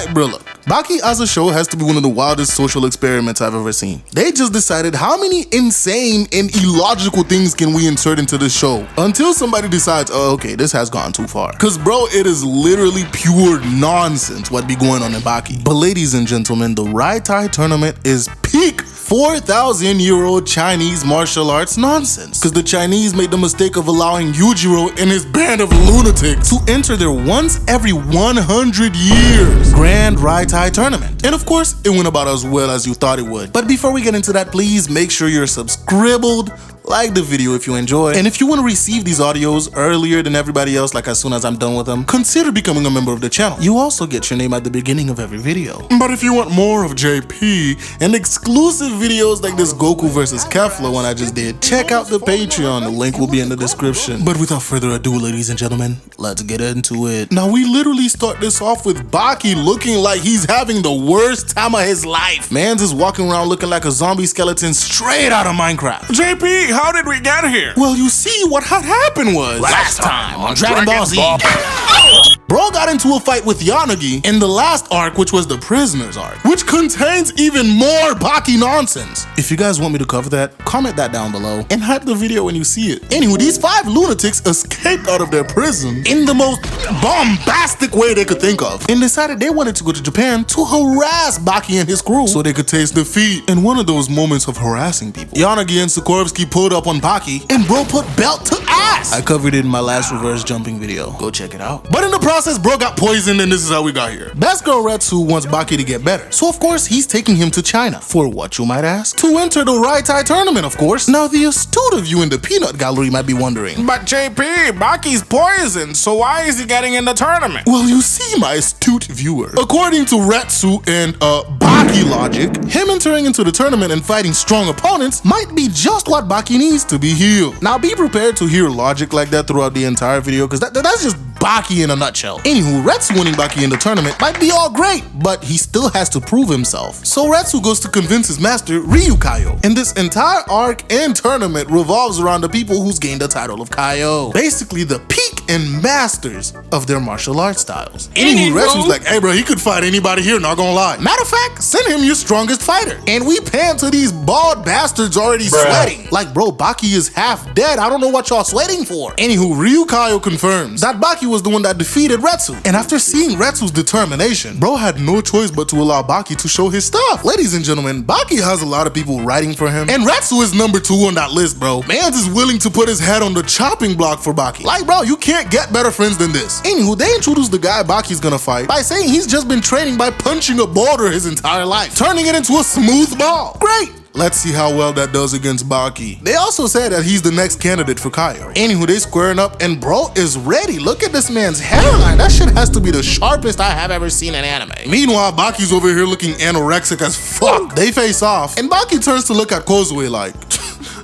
Alright bro, look. Baki as a show has to be one of the wildest social experiments I've ever seen. They just decided how many insane and illogical things can we insert into this show until somebody decides, oh okay, this has gone too far. Cause bro, it is literally pure nonsense what be going on in Baki. But ladies and gentlemen, the Raitai tournament is peak 4,000-year-old Chinese martial arts nonsense. Cause the Chinese made the mistake of allowing Yujiro and his band of lunatics to enter their once every 100 years Grand Raitai tournament. And of course, it went about as well as you thought it would. But before we get into that, please make sure you're subscribed, like the video if you enjoy, and if you want to receive these audios earlier than everybody else, like as soon as I'm done with them, consider becoming a member of the channel. You also get your name at the beginning of every video. But if you want more of JP and exclusive videos like this Goku versus Kefla one I just did, check out the Patreon. The link will be in the description. But without further ado, ladies and gentlemen, let's get into it. Now we literally start this off with Baki looking like he's having the worst time of his life. Man's is walking around looking like a zombie skeleton straight out of Minecraft. JP, how did we get here? Well, you see, what had happened was Last time on Dragon Ball Z. Bro got into a fight with Yanagi in the last arc, which was the Prisoners arc, which contains even more Baki nonsense. If you guys want me to cover that, comment that down below and hype the video when you see it. Anywho, these 5 lunatics escaped out of their prison in the most bombastic way they could think of and decided they wanted to go to Japan to harass Baki and his crew so they could taste defeat. In one of those moments of harassing people, Yanagi and Sikorsky pulled up on Baki and bro put belt to ass. I covered it in my last reverse jumping video. Go check it out. But in the process, bro got poisoned and this is how we got here. Best Girl Retsu wants Baki to get better. So of course, he's taking him to China. For what, you might ask? To enter the Raitai tournament, of course. Now the astute of you in the peanut gallery might be wondering, But JP, Baki's poisoned, so why is he getting in the tournament? well, you see, my astute viewer, according to Retsu and Baki logic, him entering into the tournament and fighting strong opponents might be just what Baki needs to be healed. Now be prepared to hear logic like that throughout the entire video, because that's just Baki in a nutshell. Anywho, Retsu winning Baki in the tournament might be all great, but he still has to prove himself. So Retsu goes to convince his master, Ryukayo. And this entire arc and tournament revolves around the people who's gained the title of Kaio. Basically the peak and masters of their martial arts styles. Anywho, Retsu's like, hey bro, he could fight anybody here, not gonna lie. Matter of fact, send him your strongest fighter. And we pan to these bald bastards already sweating. Like bro, Baki is half dead. I don't know what y'all sweating for. Anywho, Ryukayo confirms that Baki was the one that defeated Retsu. And after seeing Retsu's determination, bro had no choice but to allow Baki to show his stuff. Ladies and gentlemen, Baki has a lot of people writing for him, and Retsu is number 2 on that list, bro. Mans is willing to put his head on the chopping block for Baki. Like bro, you can't get better friends than this. Anywho, they introduced the guy Baki's gonna fight by saying he's just been training by punching a boulder his entire life, turning it into a smooth ball. Great! Let's see how well that does against Baki. They also said that he's the next candidate for Kaio. Anywho, they squaring up and bro is ready. Look at this man's hairline. That shit has to be the sharpest I have ever seen in anime. Meanwhile, Baki's over here looking anorexic as fuck. They face off and Baki turns to look at Kozue like,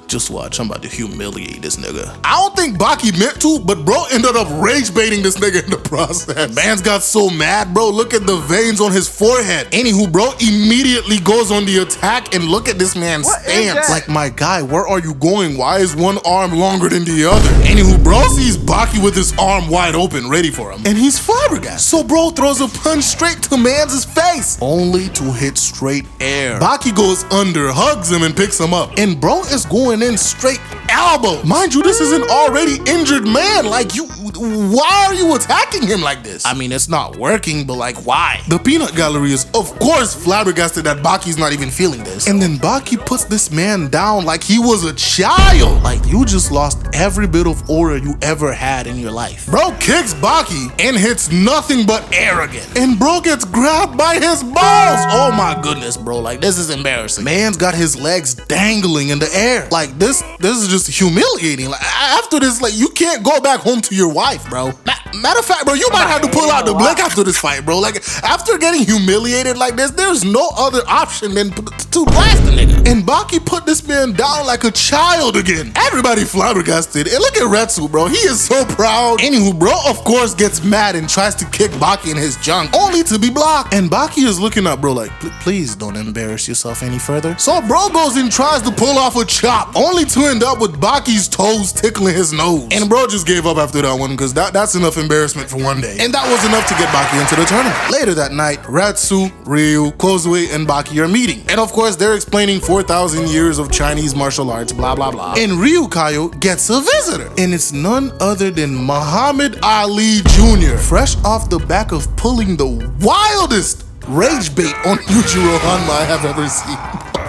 just watch, I'm about to humiliate this nigga. I don't think Baki meant to, but bro ended up rage baiting this nigga in the process. Man's got so mad, bro. Look at the veins on his forehead. Anywho, bro immediately goes on the attack and look at this man's stance. Like, my guy, where are you going? Why is one arm longer than the other? Anywho, bro sees Baki with his arm wide open, ready for him. And he's flabbergasted. So bro throws a punch straight to man's face, only to hit straight air. Baki goes under, hugs him, and picks him up. And bro is going in straight elbow. Mind you, this is an already injured man. Like, why are you attacking him like this? I mean, it's not working, but like, why? The peanut gallery is, of course, flabbergasted that Baki's not even feeling this. And then Baki puts this man down like he was a child. Like, you just lost every bit of aura you ever had in your life. Bro kicks Baki and hits nothing but air again. And bro gets grabbed by his balls. Oh my goodness, bro. Like, this is embarrassing. Man's got his legs dangling in the air. Like, this is just humiliating. Like, after this, like, you can't go back home to your wife, bro. Matter of fact, bro, you might have to pull out the blick after this fight, bro. Like, after getting humiliated like this, there's no other option than to blast the nigga. And Baki put this man down like a child again. Everybody flabbergasted. And look at Retsu, bro. He is so proud. Anywho, bro, of course, gets mad and tries to kick Baki in his junk, only to be blocked. And Baki is looking up, bro, like, please don't embarrass yourself any further. So bro goes and tries to pull off a chop, only to end up with Baki's toes tickling his nose. And bro just gave up after that one, because that's enough embarrassment for one day. And that was enough to get Baki into the tournament. Later that night, Retsu, Ryu, Kozue, and Baki are meeting. And of course, they're explaining 4,000 years of Chinese martial arts, blah, blah, blah. And Ryu Kaio gets a visitor. And it's none other than Muhammad Ali Jr., fresh off the back of pulling the wildest rage bait on yujiro hanma I have ever seen.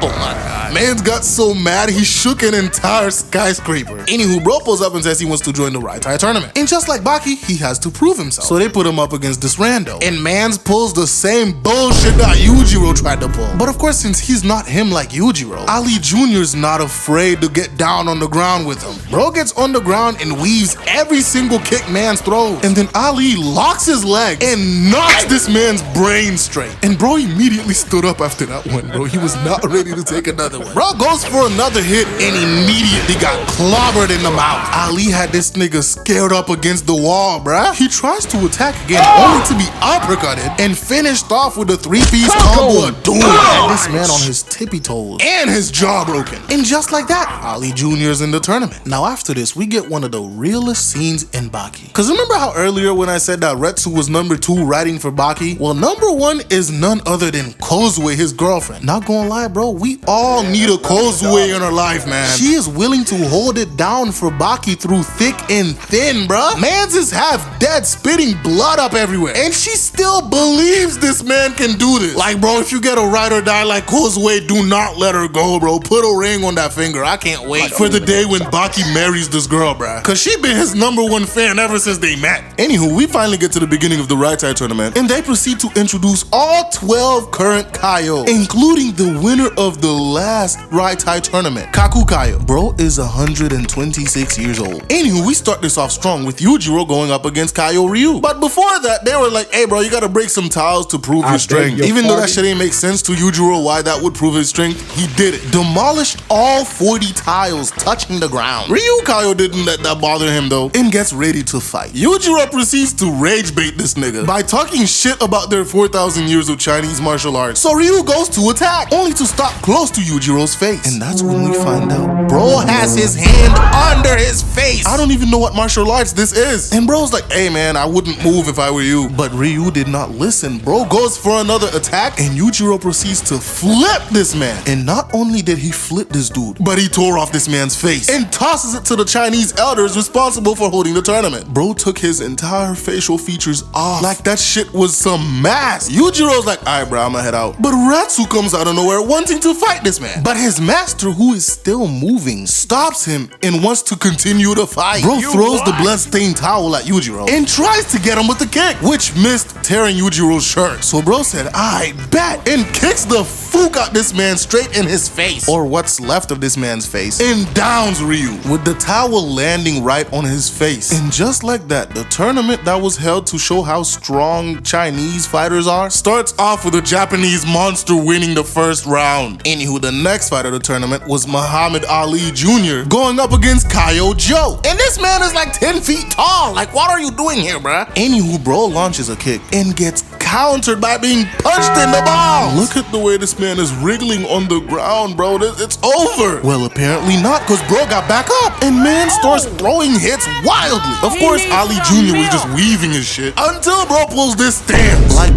Oh my god. Man's got so mad he shook an entire skyscraper. Anywho, bro pulls up and says he wants to join the Raitai tournament. And just like Baki, he has to prove himself. So they put him up against this rando. And mans pulls the same bullshit that Yujiro tried to pull. But of course, since he's not him like Yujiro, Ali Jr.'s not afraid to get down on the ground with him. Bro gets on the ground and weaves every single kick man's throws. And then Ali locks his leg and knocks this man's brain straight. And bro immediately stood up after that one, bro. He was not ready to take another one. Bro goes for another hit and immediately got clobbered in the mouth. Ali had this nigga scared up against the wall, bruh. He tries to attack again, only to be uppercutted and finished off with a three-piece combo of doom. And this man on his tippy toes and his jaw broken. And just like that, Ali Jr. is in the tournament. Now after this, we get one of the realest scenes in Baki. Cause remember how earlier when I said that Retsu was number 2 riding for Baki? Well, number 1 is none other than Kozue, his girlfriend. Not gonna lie, bro, we all need a Kozue in our life, man. She is willing to hold it down for Baki through thick and thin, bruh. Mans is half dead, spitting blood up everywhere. And she still believes this man can do this. Like, bro, if you get a ride or die like Kozue, do not let her go, bro. Put a ring on that finger. I can't wait for the day when Baki marries this girl, bruh. Cause she been his number 1 fan ever since they met. Anywho, we finally get to the beginning of the Raitai tournament, and they proceed to introduce all 12 current Kaio, including the winner of the last Raitai tournament, Kaku Kaio. Bro is 126 years old. Anywho, we start this off strong with Yujiro going up against Kaio Ryu. But before that, they were like, hey bro, you gotta break some tiles to prove your strength. Even though that shit ain't make sense to Yujiro why that would prove his strength, he did it. Demolished all 40 tiles touching the ground. Ryu Kaio didn't let that bother him though, and gets ready to fight. Yujiro proceeds to rage bait this nigga by talking shit about their 4,000 years of Chinese martial arts. So Ryu goes to attack, only to stop close to Yujiro's face. And that's when we find out bro has his hand under his face. I don't even know what martial arts this is. And bro's like, hey man, I wouldn't move if I were you. But Ryu did not listen. Bro goes for another attack, and Yujiro proceeds to flip this man. And not only did he flip this dude, but he tore off this man's face and tosses it to the Chinese elders responsible for holding the tournament. Bro took his entire facial features off like that shit was some mask. Yujiro's like, alright bro, I'ma head out. But Retsu comes out of nowhere wanting to fight this man. But his master, who is still moving, stops him and wants to continue the fight. Bro throws the bloodstained towel at Yujiro and tries to get him with the kick, which missed, tearing Yujiro's shirt. So bro said, I bet, and kicks the fook out this man straight in his face, or what's left of this man's face, and downs Ryu, with the towel landing right on his face. And just like that, the tournament that was held to show how strong Chinese fighters are starts off with a Japanese monster winning the first round. Anywho, the next fight of the tournament was Muhammad Ali Jr. going up against Kaio Joe. And this man is like 10 feet tall. Like, what are you doing here, bruh? Anywho, bro launches a kick and gets countered by being punched in the balls. Look at the way this man is wriggling on the ground, bro. It's over. Well, apparently not, because bro got back up and man starts throwing hits wildly. Of course, Ali Jr. was just weaving his shit until bro pulls this stance. Like,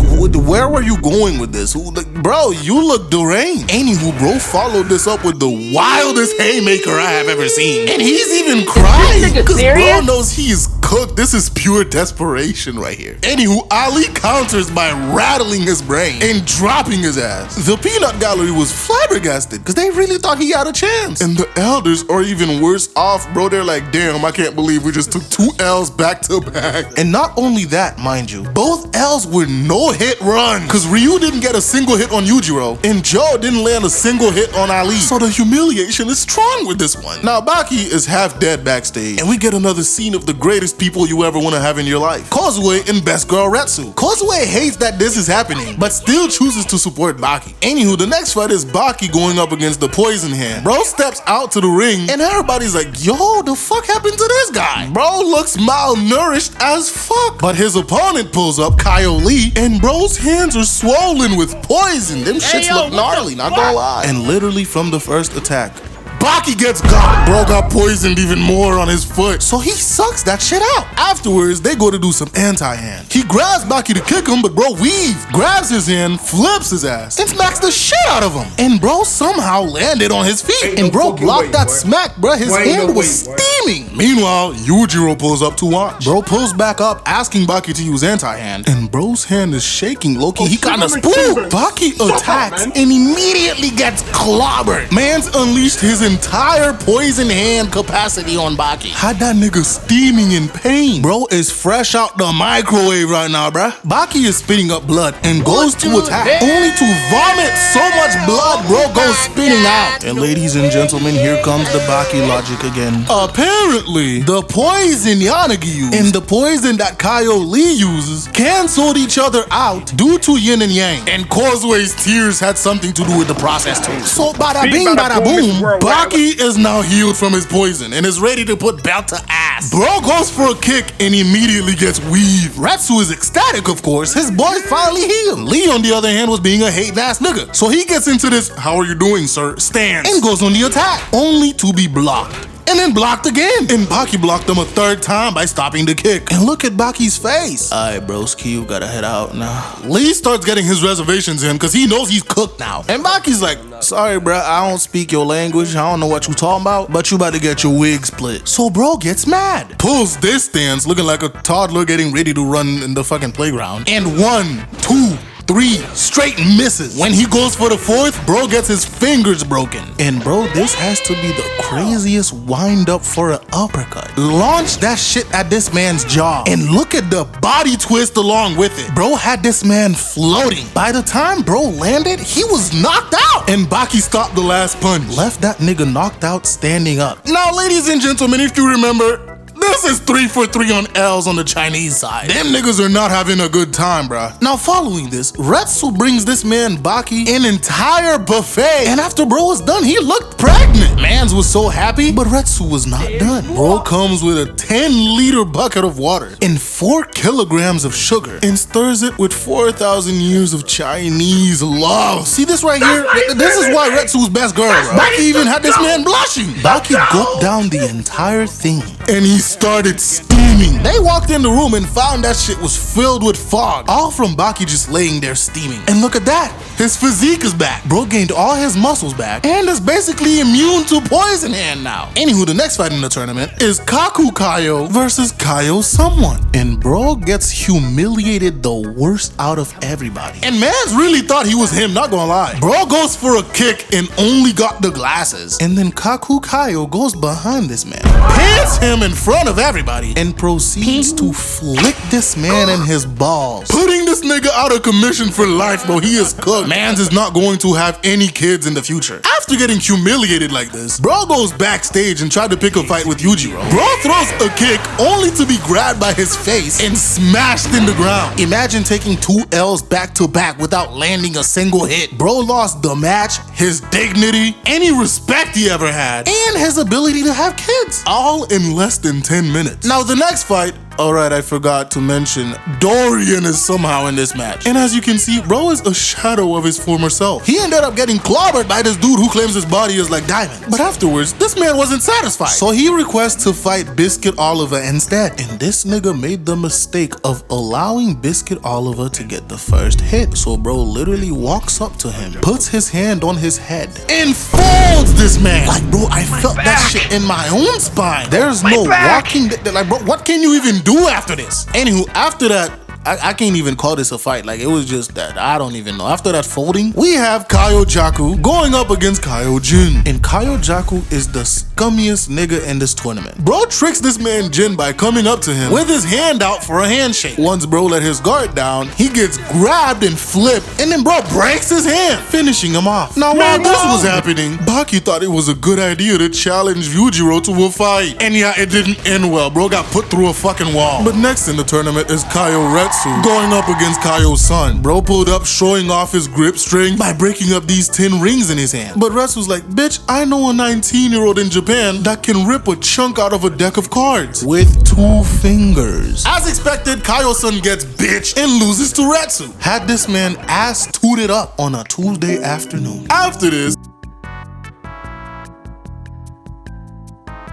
where were you going with this? Bro, you look deranged. Anywho, bro followed this up with the wildest haymaker I have ever seen. And he's even crying because bro knows he is cooked. This is pure desperation right here. Anywho, Ali counters by rattling his brain and dropping his ass. The peanut gallery was flabbergasted because they really thought he had a chance. And the elders are even worse off, bro. They're like, damn, I can't believe we just took 2 L's back to back. And not only that, mind you, both L's were no-hit run because Ryu didn't get a single hit on Yujiro and Joe didn't land a single hit on Ali. So the humiliation is strong with this one. Now Baki is half dead backstage and we get another scene of the greatest people you ever want to have in your life. Kozue and best girl Retsu. Kozue hates that this is happening, but still chooses to support Baki. Anywho, the next fight is Baki going up against the Poison Hand. Bro steps out to the ring, and everybody's like, yo, the fuck happened to this guy? Bro looks malnourished as fuck. But his opponent pulls up, Kyle Lee, and bro's hands are swollen with poison. Them shits look gnarly, not gonna lie. And literally from the first attack, Baki gets got. Bro got poisoned even more on his foot, so he sucks that shit out. Afterwards, they go to do some anti-hand. He grabs Baki to kick him, but bro weaves, grabs his hand, flips his ass, and smacks the shit out of him. And bro somehow landed on his feet. And bro blocked that smack, bro. His hand was steaming. Meanwhile, Yujiro pulls up to watch. Bro pulls back up, asking Baki to use anti-hand, and bro's hand is shaking low-key. He kinda spooked. Baki attacks and immediately gets clobbered. Man's unleashed his entire poison hand capacity on Baki. Had that nigga steaming in pain. Bro is fresh out the microwave right now, bruh. Baki is spitting up blood and goes to attack, only to vomit so much blood, bro goes spitting out. And ladies and gentlemen, here comes the Baki logic again. Apparently, the poison Yanagi used and the poison that Kyle Lee uses canceled each other out due to yin and yang. And Causeways tears had something to do with the process too. So bada bing, bada boom, Baki is now healed from his poison and is ready to put belt to ass. Bro goes for a kick and immediately gets weaved. Retsu is ecstatic, of course. His boy finally healed. Lee, on the other hand, was being a hating ass nigga. So he gets into this, how are you doing, sir, stance, and goes on the attack, only to be blocked. And then blocked again. And Baki blocked him a third time by stopping the kick. And look at Baki's face. Alright, broski, you gotta head out now. Lee starts getting his reservations in because he knows he's cooked now. And Baki's like, sorry, bro, I don't speak your language. I don't know what you talking about, but you about to get your wig split. So bro gets mad. Pulls this stance looking like a toddler getting ready to run in the fucking playground. And 1, 2, 3 straight misses. When he goes for the fourth, bro gets his fingers broken. And bro, this has to be the craziest wind up for an uppercut. Launch that shit at this man's jaw. And look at the body twist along with it. Bro had this man floating. By the time bro landed, he was knocked out. And Baki stopped the last punch. Left that nigga knocked out standing up. Now, ladies and gentlemen, if you remember, this is 3 for 3 on L's on the Chinese side. Them niggas are not having a good time, bruh. Now, following this, Retsu brings this man Baki an entire buffet. And after bro was done, he looked pregnant. Mans was so happy, but Retsu was not done. Bro comes with a 10-liter bucket of water and 4 kilograms of sugar and stirs it with 4,000 years of Chinese love. See this right here? This is why Retsu's best girl, bro. Baki even had this man blushing. Baki gulped down the entire thing. And he started steaming. They walked in the room and found that shit was filled with fog, all from Baki just laying there steaming. And look at that, his physique is back. Bro gained all his muscles back and is basically immune to poison hand now. Anywho, the next fight in the tournament is Kaku Kaio versus Kaio someone. And bro gets humiliated the worst out of everybody. And mans really thought he was him, not gonna lie. Bro goes for a kick and only got the glasses. And then Kaku Kaio goes behind this man, pins him in front of everybody, and proceeds to flick this man in his balls, putting this nigga out of commission for life, bro. He is cooked. Mans is not going to have any kids in the future. After getting humiliated like this, bro goes backstage and tried to pick a fight with Yujiro. Bro throws a kick only to be grabbed by his face and smashed in the ground. Imagine taking 2 L's back to back without landing a single hit. Bro lost the match, his dignity, any respect he ever had, and his ability to have kids, all in less than 10 minutes. Now the next fight, alright, I forgot to mention, Dorian is somehow in this match. And as you can see, bro is a shadow of his former self. He ended up getting clobbered by this dude who claims his body is like diamond. But afterwards, this man wasn't satisfied, so he requests to fight Biscuit Oliver instead. And this nigga made the mistake of allowing Biscuit Oliver to get the first hit. So bro literally walks up to him, puts his hand on his head, and folds this man. Like bro, I felt that shit in my own spine. There's no walking, like bro, what can you even do after this? Anywho, after that, I can't even call this a fight. Like, it was just that. I don't even know. After that folding, we have Kyojaku going up against Kyojin. And Kyojaku is the scummiest nigga in this tournament. Bro tricks this man Jin by coming up to him with his hand out for a handshake. Once bro let his guard down, he gets grabbed and flipped, and then bro breaks his hand, finishing him off. Now while this was happening, Baki thought it was a good idea to challenge Yujiro to a fight. And yeah, it didn't end well. Bro got put through a fucking wall. But next in the tournament is Kyoretsu going up against Kyo's son. Bro pulled up showing off his grip string by breaking up these 10 rings in his hand. But Retsu's like, bitch, I know a 19-year-old in Japan that can rip a chunk out of a deck of cards with 2 fingers. As expected, Kyo's son gets bitched and loses to Retsu. Had this man ass tooted up on a Tuesday afternoon. After this,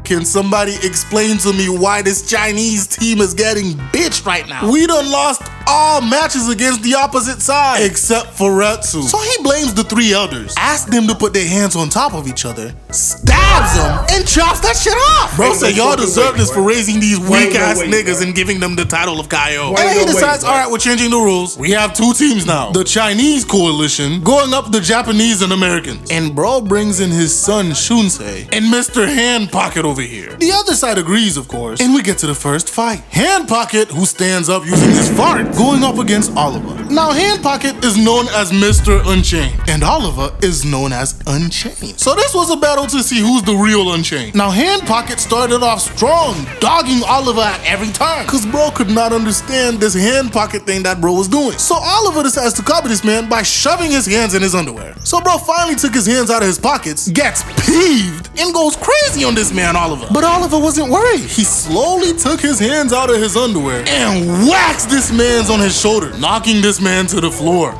can somebody explain to me why this Chinese team is getting bitched right now? We done lost all matches against the opposite side, except for Retsu. So he blames the 3 elders, asks them to put their hands on top of each other, stabs them, and chops that shit off. Bro said y'all deserve this for raising these weak-ass niggas and giving them the title of Kyo. And he decides, alright, we're changing the rules. We have 2 teams now. The Chinese coalition going up the Japanese and Americans. And bro brings in his son Shunsei and Mr. Hand Pocket over here. The other side agrees, of course, and we get to the first fight. Hand Pocket, who stands up using his fart, going up against Oliver. Now, Hand Pocket is known as Mr. Unchained, and Oliver is known as Unchained. So this was a battle to see who's the real Unchained. Now, Hand Pocket started off strong, dogging Oliver at every turn, cause bro could not understand this Hand Pocket thing that bro was doing. So Oliver decides to copy this man by shoving his hands in his underwear. So bro finally took his hands out of his pockets, gets peeved, and goes crazy on this man Oliver. But Oliver wasn't worried. He slowly took his hands out of his underwear and whacks this man's on his shoulder, knocking this man to the floor.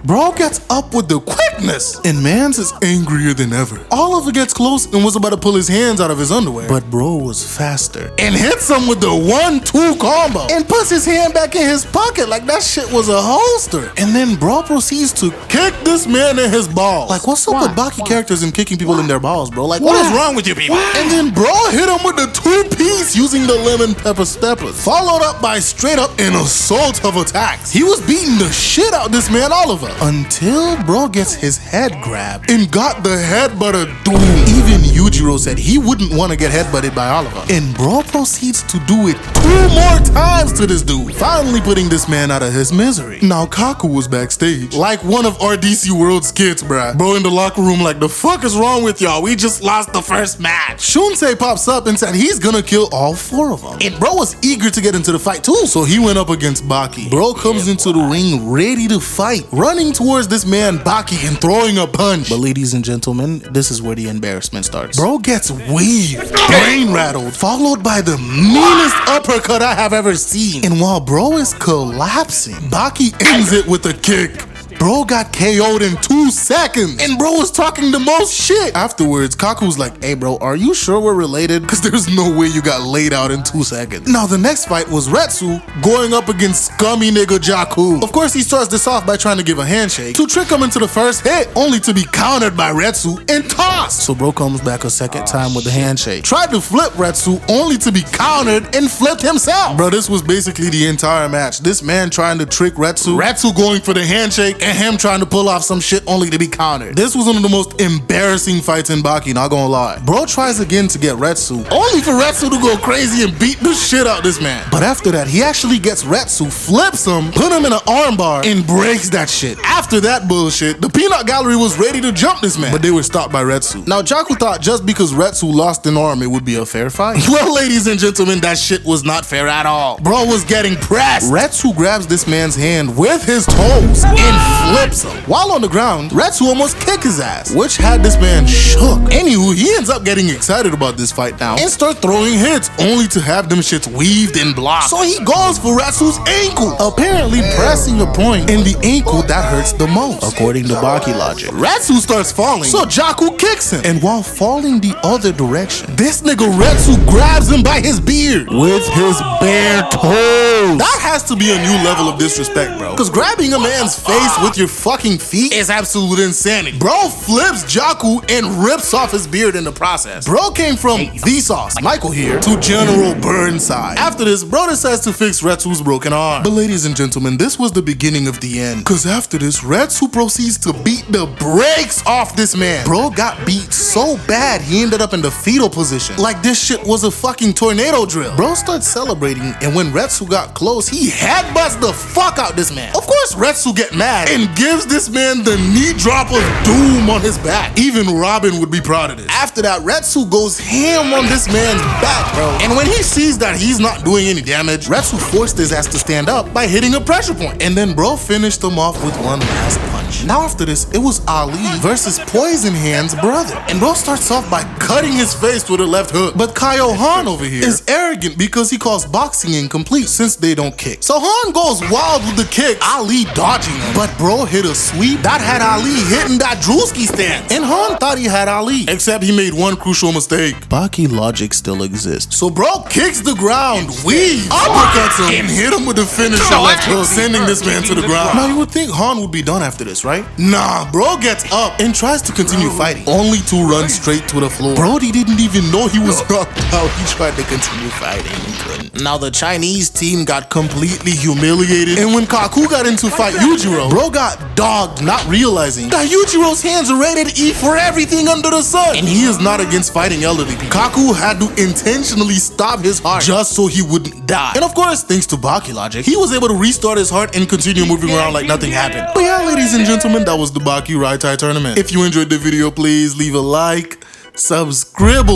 Bro gets up with the quickness, and mans is angrier than ever. Oliver gets close and was about to pull his hands out of his underwear, but bro was faster and hits him with the 1-2 combo and puts his hand back in his pocket like that shit was a holster. And then bro proceeds to kick this man in his balls. Like, what's up with Baki characters and kicking people in their balls, bro? Like, what is wrong with you people? And then bro hit him with the 2-piece using the lemon pepper steppers, followed up by straight up an assault of attacks. He was beating the shit out this man Oliver, until bro gets his head grabbed and got the headbutt of doom. Even Yujiro said he wouldn't want to get headbutted by Oliver, and bro proceeds to do it 2 more times to this dude, finally putting this man out of his misery. Now Kaku was backstage like one of our DC World skits, bruh. Bro in the locker room like, the fuck is wrong with y'all? We just lost the first match. Shunsei pops up and said he's gonna kill all 4 of them, and bro was eager to get into the fight too, so he went up against Baki. Bro comes into the ring ready to fight, running towards this man Baki and throwing a punch. But ladies and gentlemen, this is where the embarrassment starts. Bro gets weaved, brain rattled, followed by the meanest uppercut I have ever seen. And while bro is collapsing, Baki ends it with a kick. Bro got KO'd in 2 seconds, and bro was talking the most shit. Afterwards, Kaku's like, hey bro, are you sure we're related? Cause there's no way you got laid out in 2 seconds. Now the next fight was Retsu going up against scummy nigga Jaku. Of course, he starts this off by trying to give a handshake to trick him into the first hit, only to be countered by Retsu and tossed. So bro comes back a second time with the handshake, tried to flip Retsu, only to be countered and flipped himself. Bro, this was basically the entire match. This man trying to trick Retsu, Retsu going for the handshake, and him trying to pull off some shit only to be countered. This was one of the most embarrassing fights in Baki, not gonna lie. Bro tries again to get Retsu, only for Retsu to go crazy and beat the shit out this man. But after that, he actually gets Retsu, flips him, put him in an armbar, and breaks that shit. After that bullshit, the peanut gallery was ready to jump this man, but they were stopped by Retsu. Now Jaku thought just because Retsu lost an arm, it would be a fair fight. Well, ladies and gentlemen, that shit was not fair at all. Bro was getting pressed. Retsu grabs this man's hand with his toes and flips him. While on the ground, Retsu almost kicked his ass, which had this man shook. Anywho, he ends up getting excited about this fight now and start throwing hits, only to have them shits weaved and blocked. So he goes for Retsu's ankle, apparently pressing a point in the ankle that hurts the most, according to Baki logic. Retsu starts falling, so Jaku kicks him, and while falling the other direction, this nigga Retsu grabs him by his beard with his bare toes gross. That has to be a new level of disrespect, bro. Cause grabbing a man's face with your fucking feet is absolute insanity. Bro flips Jaku and rips off his beard in the process. Bro came from Vsauce, Michael here, to General Burnside. After this, bro decides to fix Retsu's broken arm. But ladies and gentlemen, this was the beginning of the end. Cause after this, Retsu proceeds to beat the brakes off this man. Bro got beat so bad, he ended up in the fetal position. Like this shit was a fucking tornado drill. Bro starts celebrating, and when Retsu got close, he headbutts the fuck out this man. Of course, Retsu get mad and gives this man the knee drop of doom on his back. Even Robin would be proud of this. After that, Retsu goes ham on this man's back, bro. And when he sees that he's not doing any damage, Retsu forced his ass to stand up by hitting a pressure point. And then bro finished him off with one last punch. Now after this, it was Ali versus Poison Hand's brother. And bro starts off by cutting his face with a left hook. But Kaio Han over here is arrogant because he calls boxing incomplete since they don't kick. So Han goes wild with the kick, Ali dodging him. But bro hit a sweep that had Ali hitting that Drewski stance. And Han thought he had Ali, except he made one crucial mistake. Baki logic still exists. So bro kicks the ground, weaves, uppercuts him, and hit him with the finisher left hook, sending this man to the ground. Now you would think Han would be done after this, right? Nah, bro gets up and tries to continue fighting, only to run straight to the floor. Brody didn't even know he was knocked out. He tried to continue fighting and couldn't. Now the Chinese team got completely humiliated, and when Kaku got into fight Yujiro, bro got dogged, not realizing that Yujiro's hands are rated E for everything under the sun, and he is not against fighting elderly people. Kaku had to intentionally stop his heart just so he wouldn't die. And of course, thanks to Baki logic, he was able to restart his heart and continue moving around like nothing happened. But yeah, ladies and gentlemen, that was the Baki Raitai tournament. If you enjoyed the video, please leave a like, subscribe,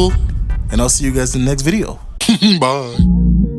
and I'll see you guys in the next video. Bye.